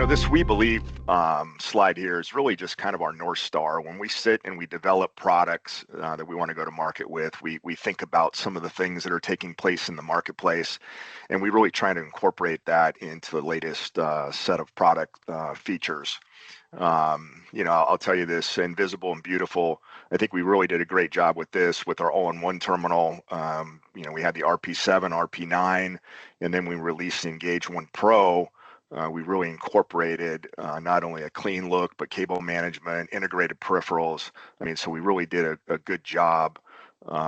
This we believe slide here is really just kind of our North Star. When we sit and we develop products that we want to go to market with, we think about some of the things that are taking place in the marketplace, and we really try to incorporate that into the latest set of product features. I'll tell you this, Invisible and Beautiful, I think we really did a great job with this with our all-in-one terminal. We had the RP7, RP9, and then we released the Engage One Pro. We really incorporated not only a clean look, but cable management, integrated peripherals. So we really did a good job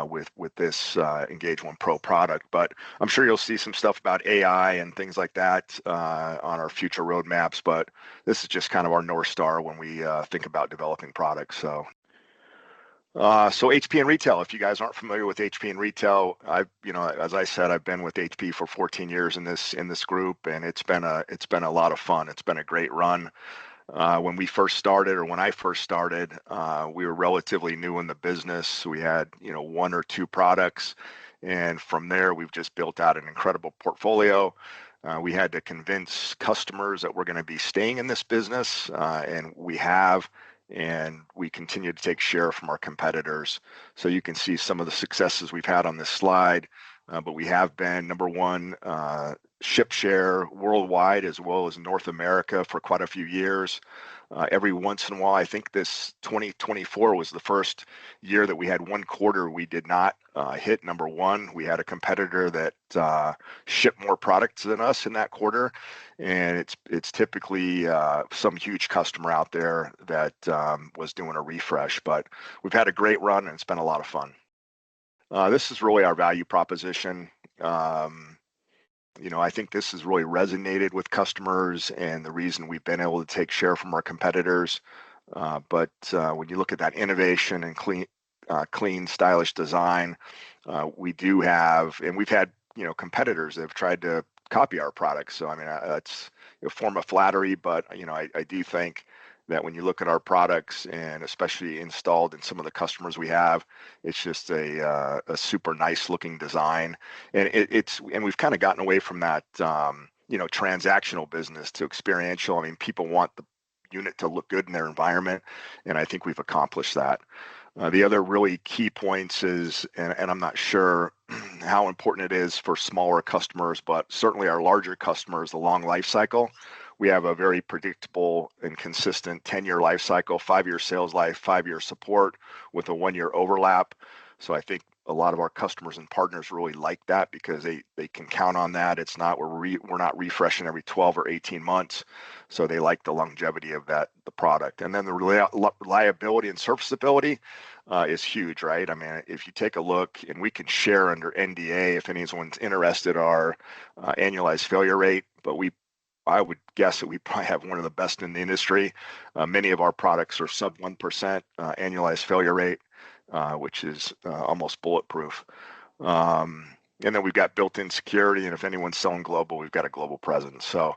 with this Engage One Pro product. But I'm sure you'll see some stuff about AI and things like that on our future roadmaps. But this is just kind of our North Star when we think about developing products. So HP and retail, if you guys aren't familiar with HP and retail, as I said, I've been with HP for 14 years in this group, and it's been a lot of fun. It's been a great run. When I first started, we were relatively new in the business. We had, one or two products, and from there, we've just built out an incredible portfolio. We had to convince customers that we're going to be staying in this business, and we have. And we continue to take share from our competitors. So you can see some of the successes we've had on this slide, but we have been number one ship share worldwide as well as North America for quite a few years. Every once in a while, I think this 2024 was the first year that we had one quarter we did not hit number one. We had a competitor that shipped more products than us in that quarter, and it's typically some huge customer out there that was doing a refresh. But we've had a great run, and it's been a lot of fun. This is really our value proposition. I think this has really resonated with customers and the reason we've been able to take share from our competitors. But when you look at that innovation and clean, stylish design, we do have, and we've had, competitors that have tried to copy our products. So, that's a form of flattery, but, I do think that when you look at our products and especially installed in some of the customers we have, it's just a super nice looking design. And and we've kind of gotten away from that, transactional business to experiential. People want the unit to look good in their environment, and I think we've accomplished that. The other really key points is, and I'm not sure how important it is for smaller customers, but certainly our larger customers, the long life cycle. We have a very predictable and consistent 10-year life cycle, 5-year sales life, 5-year support with a 1-year overlap. So I think a lot of our customers and partners really like that because they can count on that. It's not we're not refreshing every 12 or 18 months, so they like the longevity of the product. And then the reliability and serviceability is huge, right? If you take a look, and we can share under NDA if anyone's interested, our annualized failure rate, but I would guess that we probably have one of the best in the industry. Many of our products are sub 1% annualized failure rate, which is almost bulletproof. And then we've got built-in security, and if anyone's selling global, we've got a global presence. So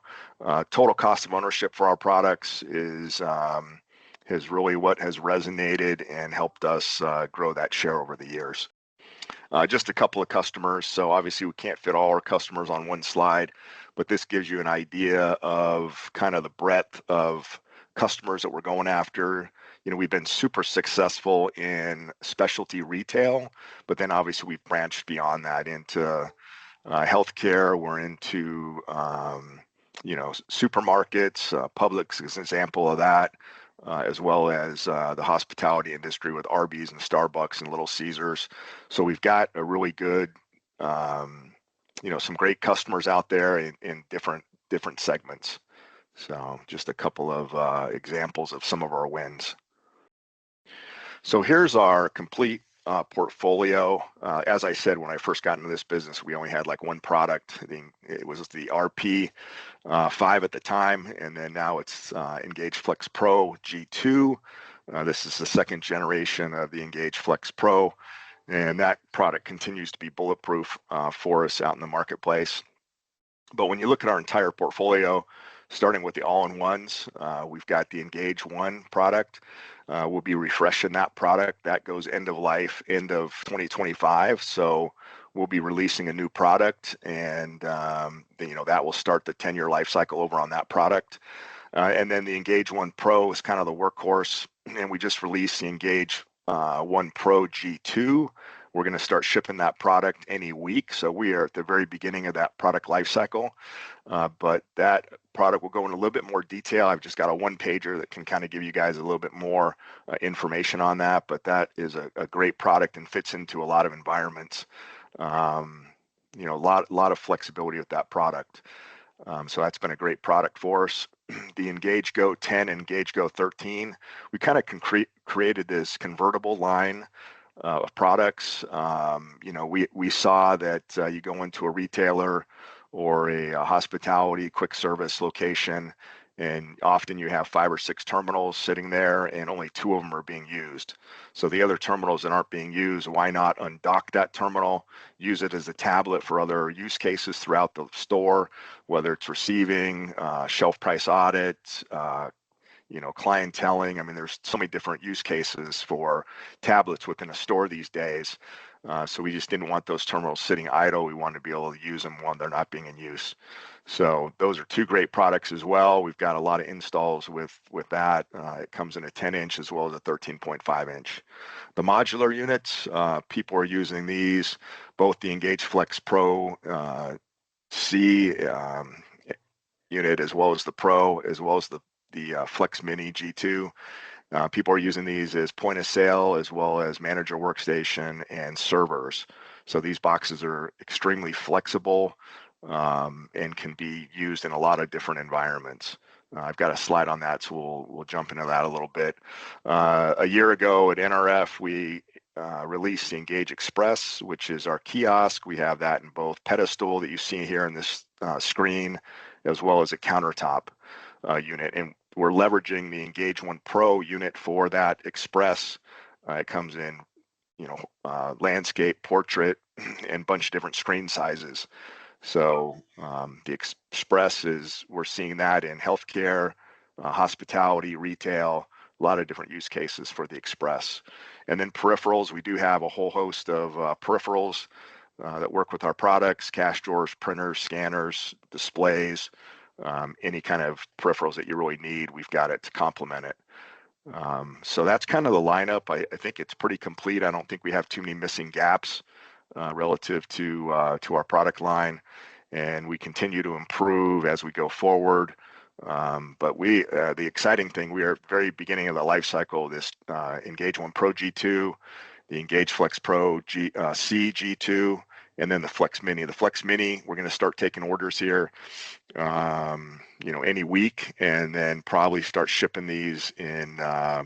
total cost of ownership for our products is really what has resonated and helped us grow that share over the years. Just a couple of customers. So obviously we can't fit all our customers on one slide, but this gives you an idea of kind of the breadth of customers that we're going after. We've been super successful in specialty retail, but then obviously we've branched beyond that into healthcare. We're into, supermarkets. Publix is an example of that, as well as the hospitality industry with Arby's and Starbucks and Little Caesars. So we've got a really good, some great customers out there in different segments. So just a couple of examples of some of our wins. So here's our complete portfolio. As I said, when I first got into this business, we only had like one product. It was the RP5 at the time, and then now it's Engage Flex Pro G2. This is the second generation of the Engage Flex Pro, and that product continues to be bulletproof for us out in the marketplace. But when you look at our entire portfolio, starting with the all-in-ones, we've got the Engage One product. We'll be refreshing that product. That goes end of life, end of 2025. So we'll be releasing a new product, and that will start the 10-year life cycle over on that product. And then the Engage One Pro is kind of the workhorse, and we just released the Engage One Pro G2. We're going to start shipping that product any week, so we are at the very beginning of that product lifecycle. But that product will go in a little bit more detail. I've just got a one-pager that can kind of give you guys a little bit more information on that, but that is a great product and fits into a lot of environments. A lot of flexibility with that product. So that's been a great product for us. The Engage Go 10 and Engage Go 13, we kind of created this convertible line of products. We saw that you go into a retailer or a hospitality quick service location, and often you have 5 or 6 terminals sitting there, and only 2 of them are being used. So the other terminals that aren't being used, why not undock that terminal, use it as a tablet for other use cases throughout the store, whether it's receiving, shelf price audit, clienteling. I mean, there's so many different use cases for tablets within a store these days. So we just didn't want those terminals sitting idle. We wanted to be able to use them when they're not being in use. So those are 2 great products as well. We've got a lot of installs with that. It comes in a 10-inch as well as a 13.5-inch. The modular units, people are using these, both the Engage Flex Pro C unit as well as the Pro, as well as the Flex Mini G2. People are using these as point of sale as well as manager workstation and servers. So these boxes are extremely flexible and can be used in a lot of different environments. I've got a slide on that, so we'll jump into that a little bit. A year ago at NRF, we released the Engage Express, which is our kiosk. We have that in both pedestal that you see here in this screen, as well as a countertop unit. And we're leveraging the Engage One Pro unit for that Express. It comes in, landscape, portrait, and a bunch of different screen sizes. So the Express we're seeing that in healthcare, hospitality, retail, a lot of different use cases for the Express. And then peripherals, we do have a whole host of peripherals that work with our products: cash drawers, printers, scanners, displays, any kind of peripherals that you really need, we've got it to complement it. So that's kind of the lineup. I think it's pretty complete. I don't think we have too many missing gaps relative to our product line, and we continue to improve as we go forward. But the exciting thing, we are at the very beginning of the life cycle of this Engage One Pro G2, the Engage Flex Pro C G2, and then the Flex Mini. The Flex Mini, we're going to start taking orders here, any week, and then probably start shipping these in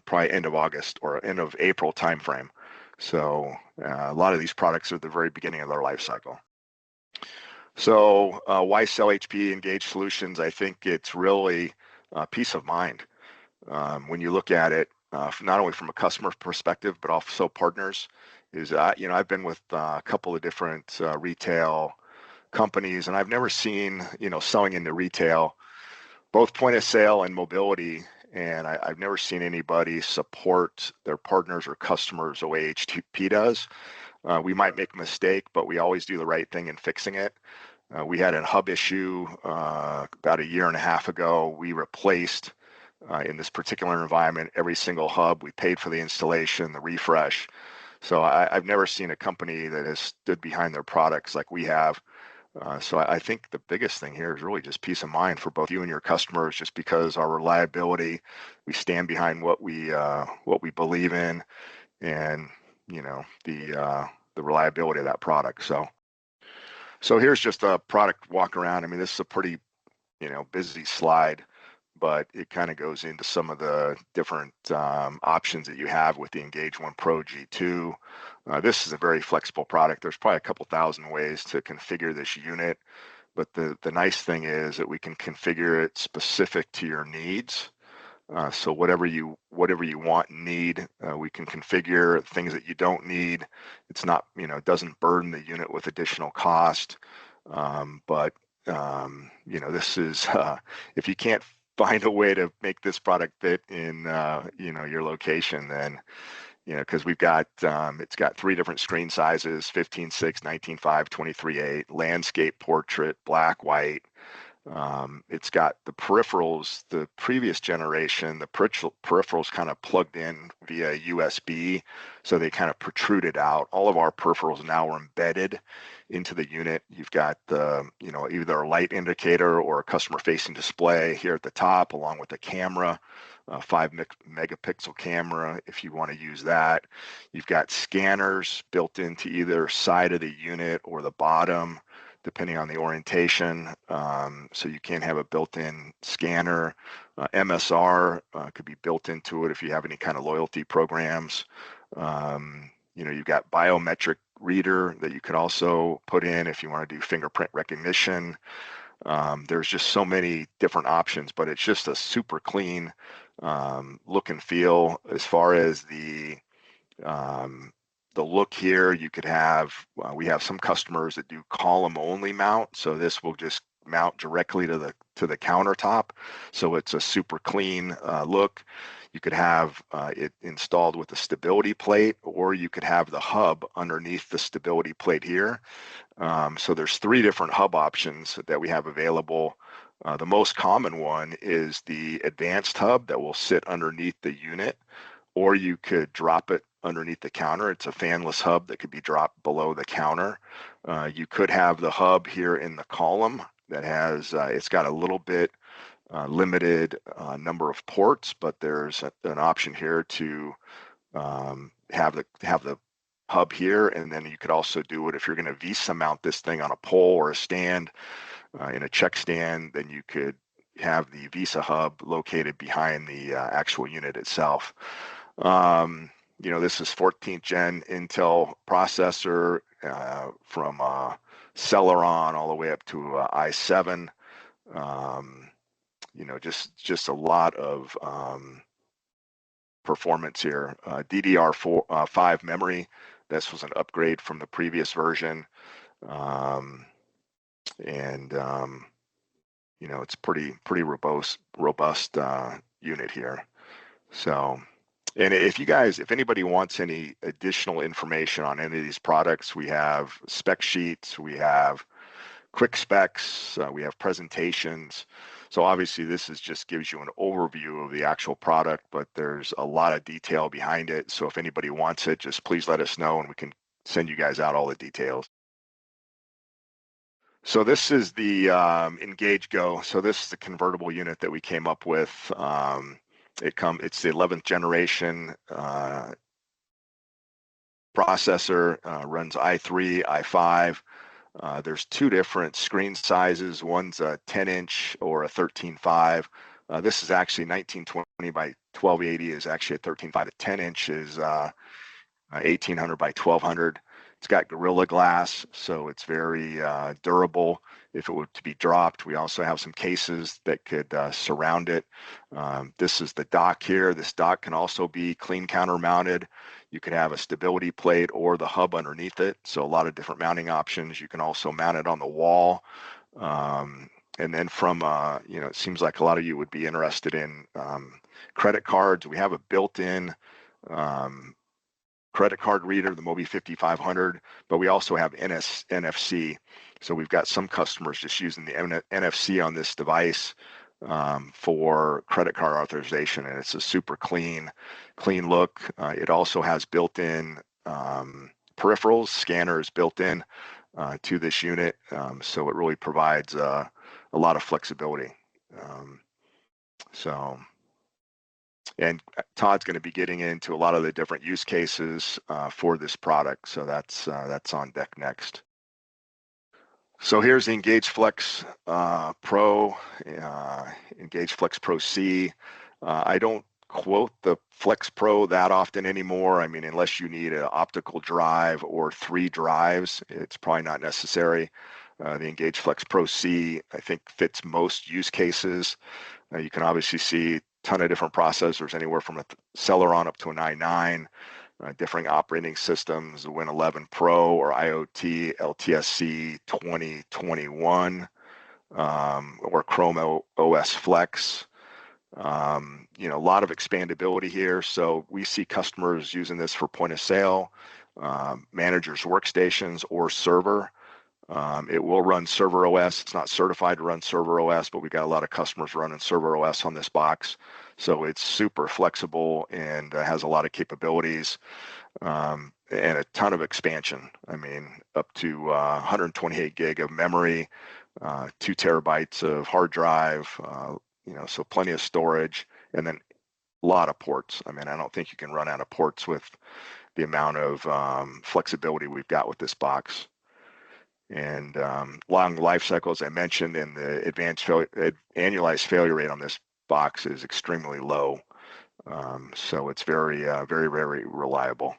probably end of August or end of April timeframe. So a lot of these products are at the very beginning of their life cycle. So why sell HP Engage Solutions? I think it's really peace of mind when you look at it, not only from a customer perspective, but also partners. I've been with a couple of different retail companies, and I've never seen, selling into retail, both point of sale and mobility. And I've never seen anybody support their partners or customers the way HP does. We might make a mistake, but we always do the right thing in fixing it. We had a hub issue about a year and a half ago. We replaced, in this particular environment, every single hub. We paid for the installation, the refresh. So I've never seen a company that has stood behind their products like we have. So I think the biggest thing here is really just peace of mind for both you and your customers, just because our reliability, we stand behind what we believe in, and the reliability of that product. So here's just a product walk around. I mean, this is a pretty busy slide, but it kind of goes into some of the different options that you have with the Engage One Pro G2. This is a very flexible product. There's probably a couple thousand ways to configure this unit, but the nice thing is that we can configure it specific to your needs. So whatever you want and need, we can configure. Things that you don't need, it's not, it doesn't burden the unit with additional cost. But this is, if you can't find a way to make this product fit in, your location, then, because we've got, it's got 3 different screen sizes: 15:6, 19:5, 23:8, landscape, portrait, black, white. It's got the peripherals, the previous generation, the peripherals kind of plugged in via USB, so they kind of protruded out. All of our peripherals now are embedded into the unit. You've got the, either a light indicator or a customer-facing display here at the top, along with the camera, 5 megapixel camera if you want to use that. You've got scanners built into either side of the unit or the bottom, depending on the orientation. So you can have a built-in scanner. MSR could be built into it if you have any kind of loyalty programs. You've got biometric reader that you could also put in if you want to do fingerprint recognition. There's just so many different options, but it's just a super clean look and feel. As far as the look here, you could have, we have some customers that do column only mount. So this will just mount directly to the countertop. So it's a super clean look. You could have it installed with a stability plate, or you could have the hub underneath the stability plate here. So there's 3 different hub options that we have available. The most common one is the advanced hub that will sit underneath the unit, or you could drop it underneath the counter. It's a fanless hub that could be dropped below the counter. You could have the hub here in the column that has, it's got a little bit limited number of ports, but there's an option here to have the hub here, and then you could also do it if you're going to Visa mount this thing on a pole or a stand in a check stand, then you could have the Visa hub located behind the actual unit itself. This is 14th gen Intel processor from Celeron all the way up to i7. Just a lot of performance here. DDR5 memory. This was an upgrade from the previous version. It's pretty robust unit here. So, and if anybody wants any additional information on any of these products, we have spec sheets, we have quick specs, we have presentations. So obviously this just gives you an overview of the actual product, but there's a lot of detail behind it. So if anybody wants it, just please let us know and we can send you guys out all the details. So this is the Engage Go. So this is the convertible unit that we came up with. It's the 11th generation processor, runs i3, i5. There's 2 different screen sizes. One's a 10-inch or a 13.5. This is actually 1920 by 1280 is actually a 13.5. The 10-inch is 1800 by 1200. It's got Gorilla Glass, so it's very durable if it were to be dropped. We also have some cases that could surround it. This is the dock here. This dock can also be clean counter mounted. You could have a stability plate or the hub underneath it. So a lot of different mounting options. You can also mount it on the wall. And then it seems like a lot of you would be interested in credit cards. We have a built-in credit card reader, the Mobi 5500, but we also have NFC. So we've got some customers just using the NFC on this device for credit card authorization, and it's a super clean look. It also has built-in peripherals, scanners built in to this unit, so it really provides a lot of flexibility. And Todd's going to be getting into a lot of the different use cases for this product, so that's on deck next. So here's the Engage Flex Pro, Engage Flex Pro C. I don't quote the Flex Pro that often anymore. I mean, unless you need an optical drive or 3 drives, it's probably not necessary. The Engage Flex Pro C, I think, fits most use cases. You can obviously see a ton of different processors, anywhere from a Celeron up to an i9, different operating systems, the Win 11 Pro or IoT LTSC 2021, or Chrome OS Flex. A lot of expandability here. So we see customers using this for point of sale, managers workstations, or server. It will run server OS. It's not certified to run server OS, but we got a lot of customers running server OS on this box. So it's super flexible and has a lot of capabilities and a ton of expansion. I mean, up to 128 gig of memory, 2 terabytes of hard drive, so plenty of storage, and then a lot of ports. I mean, I don't think you can run out of ports with the amount of flexibility we've got with this box. And long life cycle, as I mentioned, and the annualized failure rate on this box is extremely low. So it's very, very reliable.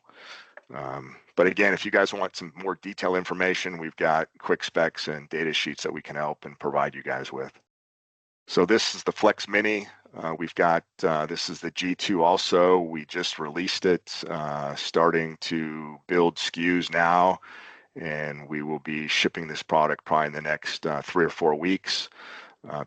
But again, if you guys want some more detailed information, we've got quick specs and data sheets that we can help and provide you guys with. So this is the Flex Mini. We've got, this is the G2 also. We just released it, starting to build SKUs now, and we will be shipping this product probably in the next 3 or 4 weeks.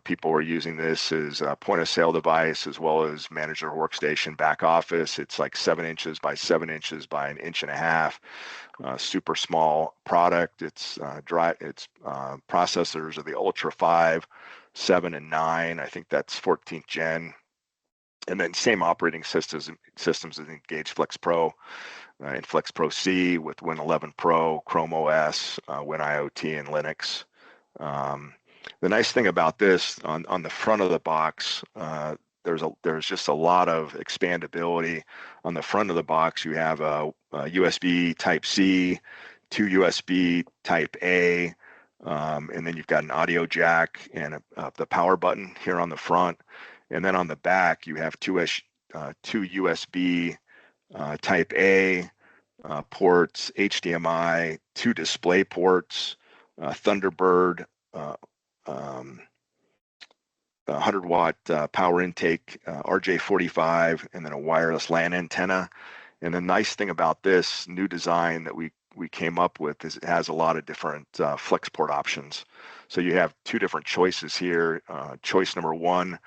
People are using this as a point of sale device as well as manage their workstation back office. It's like 7 inches by 7 inches by 1.5 inches. Super small product. It's processors are the Ultra 5, 7, and 9. I think that's 14th gen. And then same operating systems as Engage Flex Pro and Flex Pro C with Win 11 Pro, Chrome OS, Win IoT, and Linux. The nice thing about this, on the front of the box, there's just a lot of expandability. On the front of the box, you have a USB Type C, 2 USB Type A, and then you've got an audio jack and the power button here on the front. And then on the back, you have two USB Type A ports, HDMI, 2 display ports, Thunderbird, 100-watt power intake, RJ45, and then a wireless LAN antenna. And the nice thing about this new design that we came up with is it has a lot of different flex port options. So you have 2 different choices here. Choice number 1,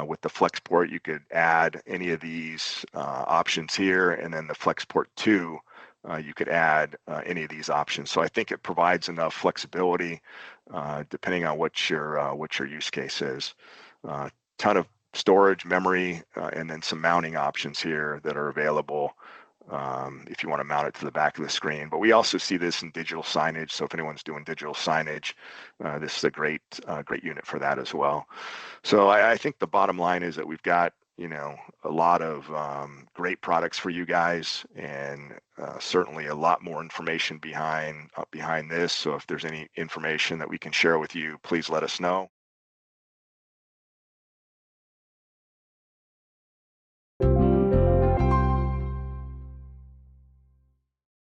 with the flex port, you could add any of these options here, and then the flex port 2, you could add any of these options. So I think it provides enough flexibility depending on what your use case is. Ton of storage, memory, and then some mounting options here that are available if you want to mount it to the back of the screen. But we also see this in digital signage. So if anyone's doing digital signage, this is a great unit for that as well. So I think the bottom line is that we've got a lot of great products for you guys, and certainly a lot more information behind this. So if there's any information that we can share with you, please let us know.